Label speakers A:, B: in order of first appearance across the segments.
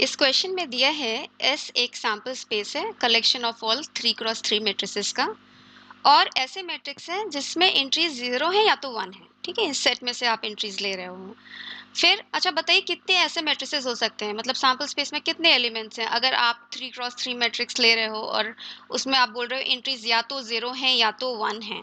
A: इस क्वेश्चन में दिया है एस एक सैंपल स्पेस है collection of all 3x3 matrices का और ऐसे मैट्रिक्स हैं जिसमें एंट्रीज 0 है या तो 1 है। ठीक है, इस सेट में से आप एंट्रीज ले रहे हो। फिर अच्छा बताइए कितने ऐसे मैट्रिसेस हो सकते हैं, मतलब सैंपल स्पेस में कितने एलिमेंट्स हैं अगर आप 3x3 मैट्रिक्स ले रहे हो और उसमें आप बोल रहे हो एंट्रीज या तो 0 है या तो 1 है।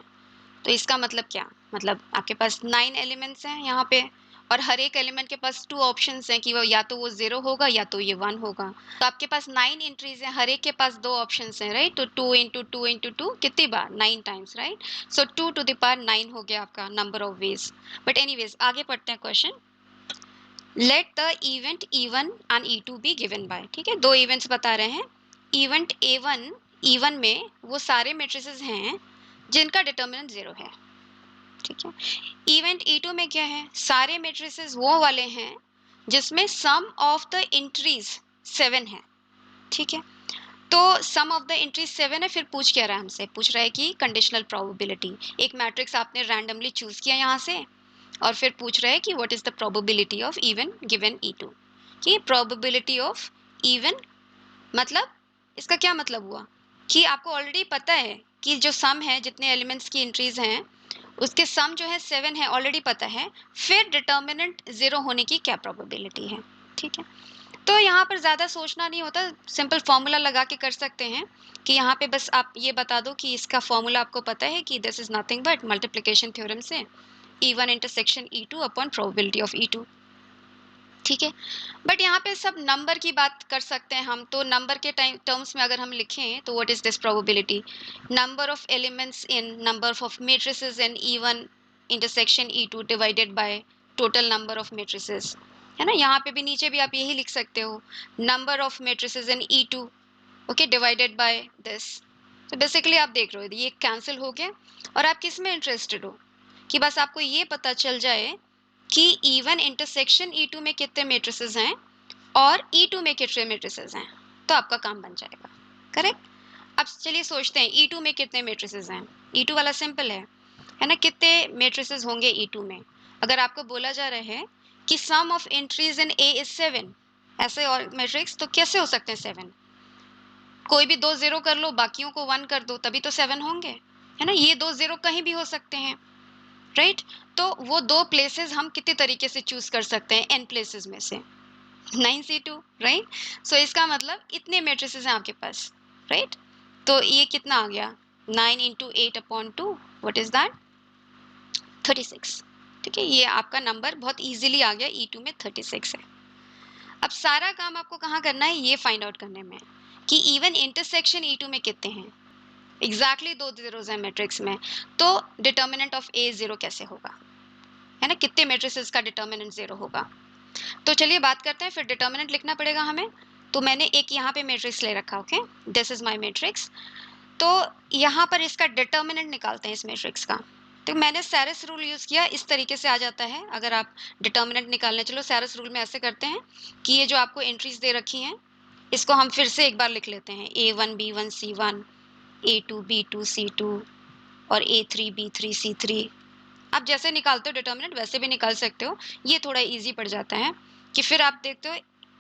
A: तो इसका मतलब क्या, मतलब आपके पास 9 एलिमेंट्स हैं यहाँ पे और हर एक एलिमेंट के पास 2 ऑप्शंस हैं कि वो या तो वो 0 होगा या तो ये 1 होगा। तो आपके पास 9 एंट्रीज हैं, हर एक के पास 2 ऑप्शंस हैं, राइट। तो 2 इंटू 2 इंटू 2 कितनी बार, 9 times, right. So 2 to the power 9 हो गया आपका number of ways. But anyways आगे पढ़ते हैं question. Let the event E1 and E2 be given by. ठीक है, दो इवेंट्स बता रहे हैं। इवेंट E1 में वो सारे मैट्रिसेस हैं जिनका डिटर्मिनेंट 0 है। ठीक है, इवेंट E2 में क्या है, सारे मैट्रिसेस वो वाले हैं जिसमें सम ऑफ द एंट्रीज 7 है। ठीक है, तो सम ऑफ द एंट्रीज 7 है। फिर पूछ क्या रहा है हमसे, पूछ रहा है कि कंडीशनल प्रोबेबिलिटी, एक मैट्रिक्स आपने रैंडमली चूज किया यहाँ से और फिर पूछ रहा है कि what is the probability of even given E2। कि प्रोबेबिलिटी ऑफ इवन मतलब इसका क्या मतलब हुआ कि आपको ऑलरेडी पता है कि जो सम है, जितने एलिमेंट्स की एंट्रीज हैं उसके सम जो है 7 है, ऑलरेडी पता है। फिर डिटर्मिनेंट 0 होने की क्या प्रोबेबिलिटी है। ठीक है, तो यहाँ पर ज़्यादा सोचना नहीं होता, सिंपल फॉर्मूला लगा के कर सकते हैं कि यहाँ पे बस आप ये बता दो कि इसका फॉर्मूला आपको पता है कि this is nothing but multiplication theorem से E1 intersection E2 upon probability of E2। ठीक है, बट यहाँ पे सब नंबर की बात कर सकते हैं हम, तो नंबर के टाइम टर्म्स में अगर हम लिखें तो what is this probability, number of elements in number of matrices in E1 intersection E2 divided by total number of matrices. है ना, यहाँ पे भी नीचे भी आप यही लिख सकते हो, number of matrices in E2 okay divided by this. तो बेसिकली आप देख रहे हो ये कैंसिल हो गया और आप किस में इंटरेस्टेड हो कि बस आपको ये पता चल जाए कि E1 इंटरसेक्शन E2 में कितने मैट्रिसेस हैं और E2 में कितने मैट्रिसेस हैं, तो आपका काम बन जाएगा। करेक्ट। अब चलिए सोचते हैं E2 में कितने मैट्रिसेस हैं। E2 वाला सिंपल है ना, कितने मैट्रिसेस होंगे E2 में। अगर आपको बोला जा रहा है कि sum of entries in A is 7, ऐसे और मैट्रिक्स तो कैसे हो सकते हैं 7, कोई भी दो जीरो कर लो बाकियों को 1 कर दो तभी तो 7 होंगे। है ना, ये दो जीरो कहीं भी हो सकते हैं, राइट। तो वो दो प्लेसेस हम कितने तरीके से चूज कर सकते हैं एन प्लेसेस में से, 9C2, राइट। सो इसका मतलब इतने मैट्रिसेस हैं आपके पास, राइट। तो ये कितना आ गया, 9 into 8 upon 2, what is that, 36। ठीक है, ये आपका नंबर बहुत इजीली आ गया, E2 में 36 है। अब सारा काम आपको कहाँ करना है, ये फाइंड आउट करने में कि इवन इंटरसेक्शन E2 में कितने हैं। एग्जैक्टली दो जीरोस हैं मैट्रिक्स में, तो डिटर्मिनेंट ऑफ ए 0 कैसे होगा, है ना, कितने मैट्रिसेस का डिटर्मिनेंट 0 होगा। तो चलिए बात करते हैं, फिर डिटर्मिनेंट लिखना पड़ेगा हमें। तो मैंने एक यहाँ पे मैट्रिक्स ले रखा, okay, this is my matrix. तो यहाँ पर इसका डिटर्मिनेंट निकालते हैं इस मैट्रिक्स का। तो मैंने सैरस रूल यूज किया, इस तरीके से आ जाता है। अगर आप डिटर्मिनेंट निकालने चलो, सैरस रूल में ऐसे करते हैं कि ये जो आपको एंट्रीज दे रखी हैं इसको हम फिर से एक बार लिख लेते हैं, A1 B1 C1 A2 B2 C2 और A3 B3 C3। आप जैसे निकालते हो डिटर्मिनेंट वैसे भी निकाल सकते हो, ये थोड़ा इजी पड़ जाता है कि फिर आप देखते हो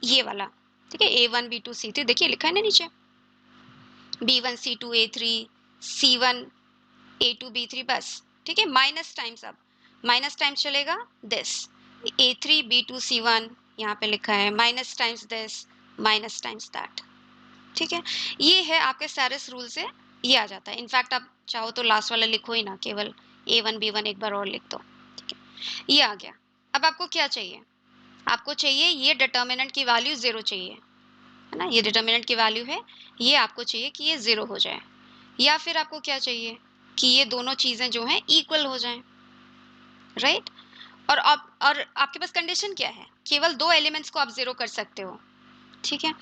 A: ये वाला। ठीक है, A1 B2 C3 देखिए लिखा है ना नीचे, B1 C2 A3 C1 A2 B3 बस। ठीक है, माइनस टाइम्स, अब माइनस टाइम्स चलेगा दिस A3 B2 C1, यहाँ पे लिखा है minus times this minus times that. ठीक है, ये है आपके सैरस रूल से ये आ जाता है। इनफैक्ट आप चाहो तो लास्ट वाला लिखो ही ना, केवल A1 B1 एक बार और लिख दो। ठीक है, ये आ गया। अब आपको क्या चाहिए, आपको चाहिए ये डिटर्मिनेंट की वैल्यू 0 चाहिए, है ना, ये डिटर्मिनेंट की वैल्यू है, ये आपको चाहिए कि ये 0 हो जाए। या फिर आपको क्या चाहिए कि ये दोनों चीजें जो हैं इक्वल हो जाएं, राइट। और आपके पास कंडीशन क्या है, केवल दो एलिमेंट्स को आप 0 कर सकते हो। ठीक है,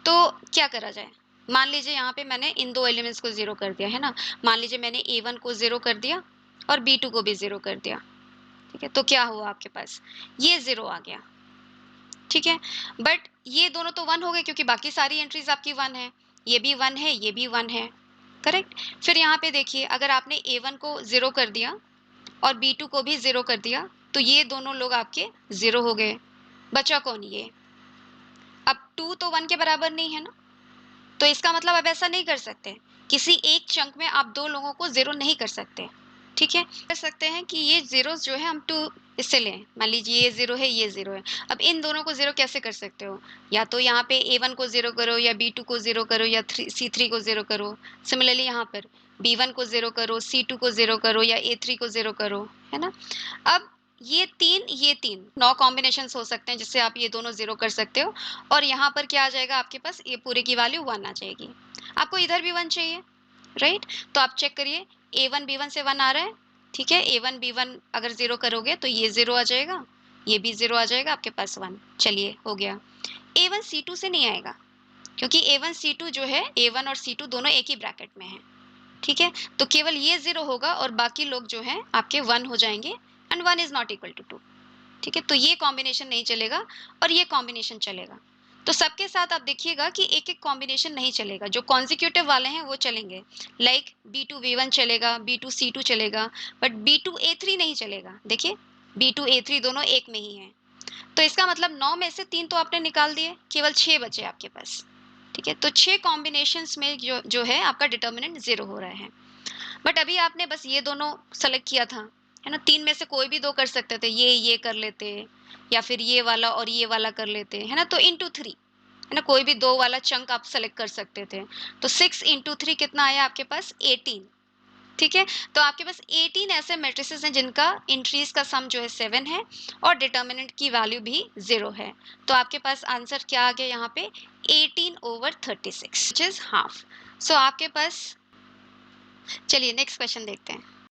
A: तो क्या करा जाए, मान लीजिए यहाँ पे मैंने इन दो एलिमेंट्स को 0 कर दिया, है ना। मान लीजिए मैंने A1 को 0 कर दिया और B2 को भी 0 कर दिया। ठीक है, तो क्या हुआ आपके पास, ये 0 आ गया। ठीक है, बट ये दोनों तो 1 हो गए क्योंकि बाकी सारी एंट्रीज आपकी 1 है, ये भी 1 है ये भी 1 है, करेक्ट। फिर यहाँ पे देखिए, अगर आपने A1 को 0 कर दिया और B2 को भी 0 कर दिया तो ये दोनों लोग आपके 0 हो गए। बचा कौन, ये अब 2 तो 1 के बराबर नहीं है ना, तो इसका मतलब आप ऐसा नहीं कर सकते, किसी एक चंक में आप 2 लोगों को 0 नहीं कर सकते, ठीक है? कर सकते हैं कि ये ज़ीरोज़ जो है हम 2 इससे लें, मान लीजिए ये 0 है, ये 0 है। अब इन दोनों को 0 कैसे कर सकते हो? या तो यहाँ पे A1 को 0 करो या B2 को 0 करो या C3 को 0 करो। सिमिलरली यहाँ पर B1 को 0 करो, C2 को 0 करो या A3 को 0 करो, है ना? अब ये 3 9 कॉम्बिनेशंस हो सकते हैं जिससे आप ये दोनों 0 कर सकते हो और यहाँ पर क्या आ जाएगा आपके पास, ये पूरे की वैल्यू 1 आ जाएगी। आपको इधर भी 1 चाहिए, राइट? तो आप चेक करिए, A1 B1 से 1 आ रहा है, ठीक है? A1 B1 अगर 0 करोगे तो ये 0 आ जाएगा, ये भी 0 आ जाएगा, आपके पास 1। चलिए, हो गया। A1 C2 से नहीं आएगा, क्योंकि A1 C2 जो है, A1 और C2 दोनों एक ही ब्रैकेट में हैं, ठीक है? तो केवल ये 0 होगा और बाकी लोग जो हैं आपके 1 हो जाएंगे and 1 is not equal to 2, ठीक है? तो ये कॉम्बिनेशन नहीं चलेगा और ये कॉम्बिनेशन चलेगा। तो सबके साथ आप देखिएगा कि एक-एक कॉम्बिनेशन नहीं चलेगा, जो कॉन्सेक्यूटिव वाले हैं वो चलेंगे। लाइक B2 B1 चलेगा, B2 C2 चलेगा, बट B2 A3 नहीं चलेगा। देखिए, B2 A3 दोनों एक में ही हैं। तो इसका मतलब 9 में से 3 तो आपने निकाल दिए, केवल 6 बचे आपके पास, ठीक है? तो 6 कॉम्बिनेशंस में जो जो है आपका डिटर्मिनेंट 0 हो रहा है। बट अभी आपने बस ये दोनों सेलेक्ट किया था, है ना? 3 में से कोई भी 2 कर सकते थे, ये कर लेते या फिर ये वाला और ये वाला कर लेते, है ना? तो इंटू 3, है ना? कोई भी 2 वाला चंक आप सेलेक्ट कर सकते थे। तो 6 इंटू 3 कितना आया आपके पास? 18, ठीक है? तो आपके पास 18 ऐसे मैट्रिसेस हैं जिनका एंट्रीज का सम जो है 7 है और डिटर्मिनेंट की वैल्यू भी 0 है। तो आपके पास आंसर क्या आ गया यहाँ पे? 18/36, व्हिच इज हाफ। सो आपके पास, चलिए नेक्स्ट क्वेश्चन देखते हैं।